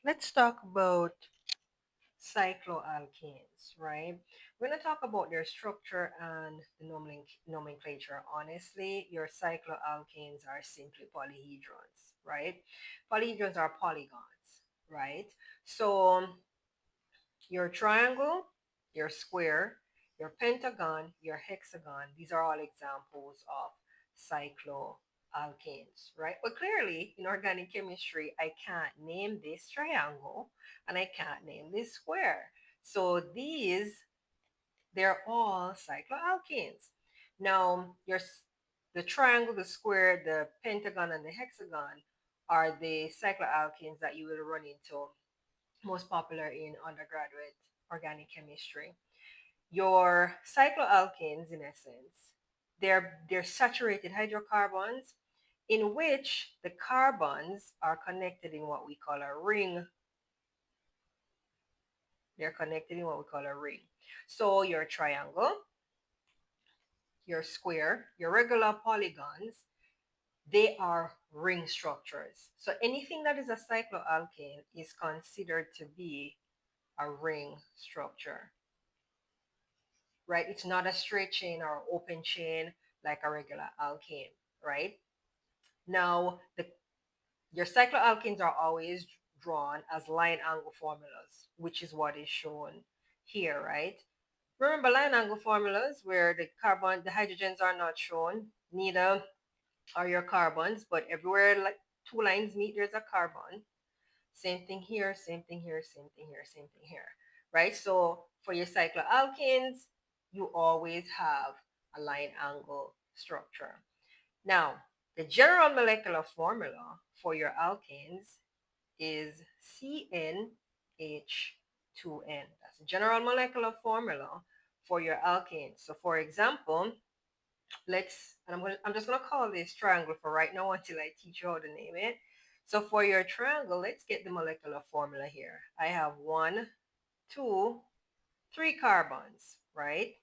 Let's talk about cycloalkanes, right? We're going to talk about their structure and the nomenclature. Honestly, your cycloalkanes are simply polyhedrons, right? Polyhedrons are polygons, right? So your triangle, your square, your pentagon, your hexagon, these are all examples of cycloalkanes, right? But clearly, in organic chemistry, I can't name this triangle and I can't name this square. So they're all cycloalkanes. Now, the triangle, the square, the pentagon, and the hexagon are the cycloalkanes that you will run into most popular in undergraduate organic chemistry. Your cycloalkanes, in essence, they're saturated hydrocarbons in which the carbons are connected in what we call a ring. They're connected in what we call a ring. So your triangle, your square, your regular polygons, they are ring structures. So anything that is a cycloalkane is considered to be a ring structure, right? It's not a straight chain or open chain like a regular alkane, right? Now, your cycloalkanes are always drawn as line angle formulas, which is what is shown here, right? Remember line angle formulas where the hydrogens are not shown, neither are your carbons, but everywhere like two lines meet, there's a carbon. Same thing here, same thing here, same thing here, same thing here, right? So for your cycloalkanes, you always have a line angle structure. Now, the general molecular formula for your alkanes is CNH2N. That's the general molecular formula for your alkanes. So for example, I'm just gonna call this triangle for right now until I teach you how to name it. So for your triangle, let's get the molecular formula here. I have one, two, three carbons, right?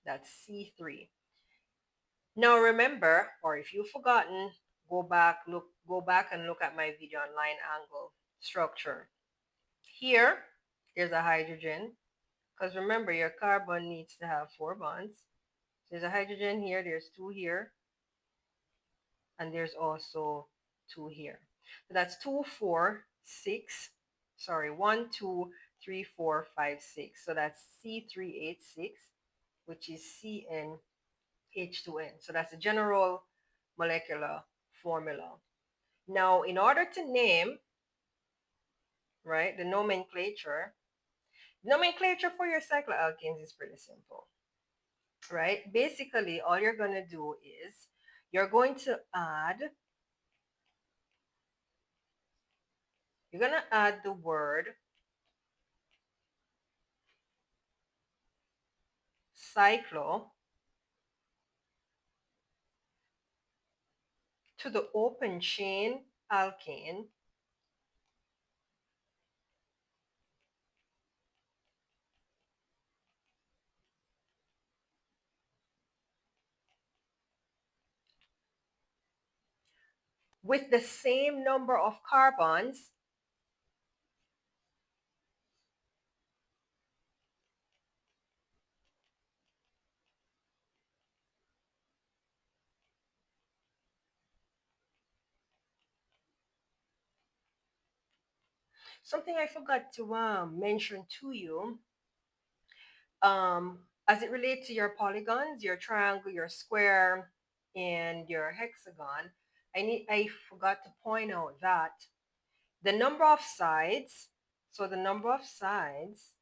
That's C3. Now remember, or if you've forgotten, go back and look at my video on line angle structure. Here, there's a hydrogen, because remember your carbon needs to have four bonds. There's a hydrogen here, there's two here, and there's also two here. So that's two, four, six. Sorry, one, two, three, four, five, six. So that's C3H6, which is CnH2n. So that's the general molecular formula. Now, in order to name, right, the nomenclature for your cycloalkanes is pretty simple, right? Basically, all you're going to do is you're going to add the word cyclo to the open chain alkane with the same number of carbons something I forgot to mention to you, as it relates to your polygons, your triangle, your square, and your hexagon, I forgot to point out that the number of sides, so the number of sides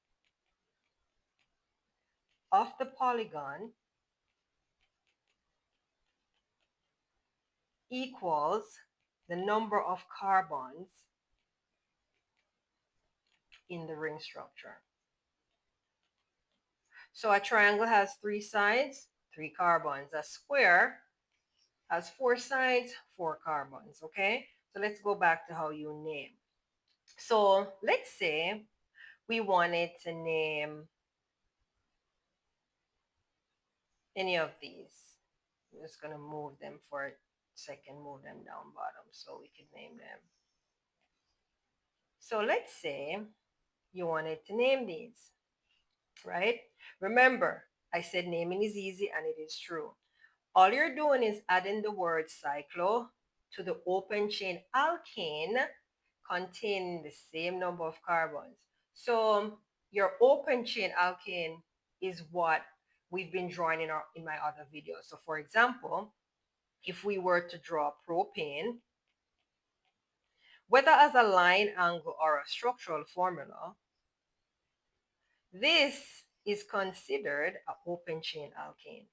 of the polygon equals the number of carbons in the ring structure. So a triangle has three sides, three carbons. A square has four sides, four carbons, okay? So let's go back to how you name. So let's say we wanted to name any of these. I'm just going to move them for a second, move them down bottom so we can name them. So let's say you wanted to name these, right? Remember, I said naming is easy and it is true. All you're doing is adding the word cyclo to the open chain alkane containing the same number of carbons. So your open chain alkane is what we've been drawing in my other videos. So for example, if we were to draw propane, whether as a line, angle, or a structural formula, this is considered an open chain alkane,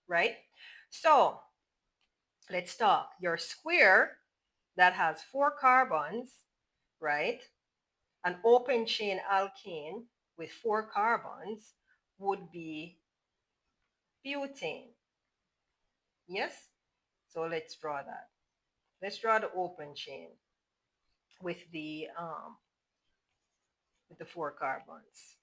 right? So let's talk. Your square that has 4 carbons, right? An open chain alkane with 4 carbons would be butane. Yes? So let's draw that. Let's draw the open chain with the 4 carbons.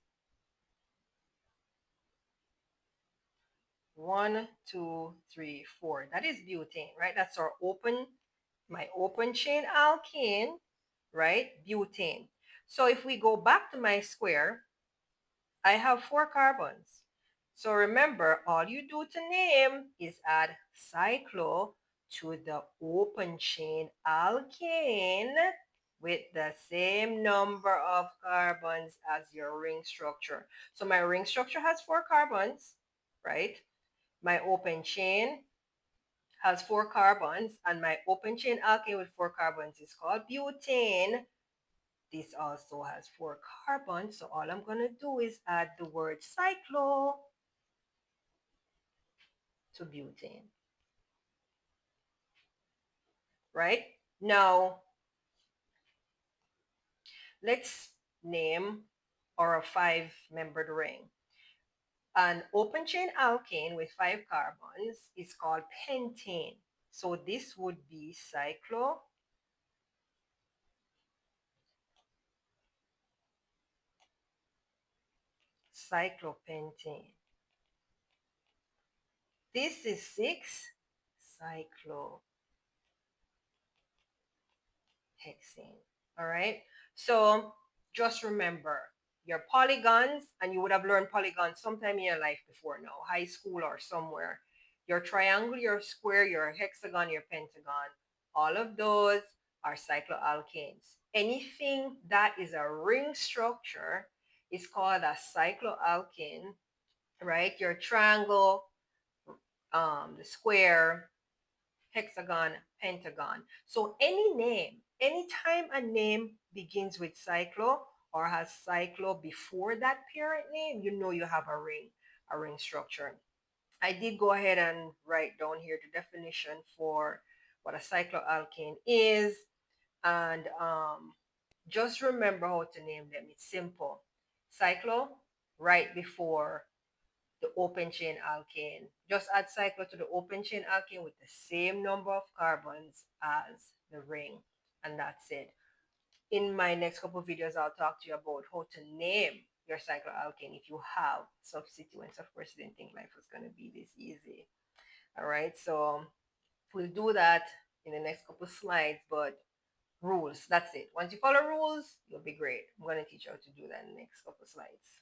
1, 2, 3, 4. That is butane, right? That's my open chain alkane, right? Butane. So if we go back to my square, I have 4 carbons. So remember, all you do to name is add cyclo to the open chain alkane with the same number of carbons as your ring structure. So my ring structure has 4 carbons, right? My open chain has 4 carbons, and my open chain alkane with 4 carbons is called butane. This also has 4 carbons, so all I'm going to do is add the word cyclo to butane, right? Now, let's name our 5-membered ring. An open chain alkane with 5 carbons is called pentane. So this would be cyclopentane. This is 6-cyclohexane. All right. So just remember your polygons, and you would have learned polygons sometime in your life before now, high school or somewhere. Your triangle, your square, your hexagon, your pentagon, all of those are cycloalkanes. Anything that is a ring structure is called a cycloalkane, right? Your triangle, the square, hexagon, pentagon. So anytime a name begins with cyclo or has cyclo before that parent name, you know you have a ring structure. I did go ahead and write down here the definition for what a cycloalkane is, and just remember how to name them. It's simple. Cyclo right before the open chain alkane. Just add cyclo to the open chain alkane with the same number of carbons as the ring. And that's it. In my next couple of videos, I'll talk to you about how to name your cycloalkane if you have substituents. Of course, I didn't think life was going to be this easy. All right, so we'll do that in the next couple of slides, but rules, that's it. Once you follow rules, you'll be great. I'm going to teach you how to do that in the next couple of slides.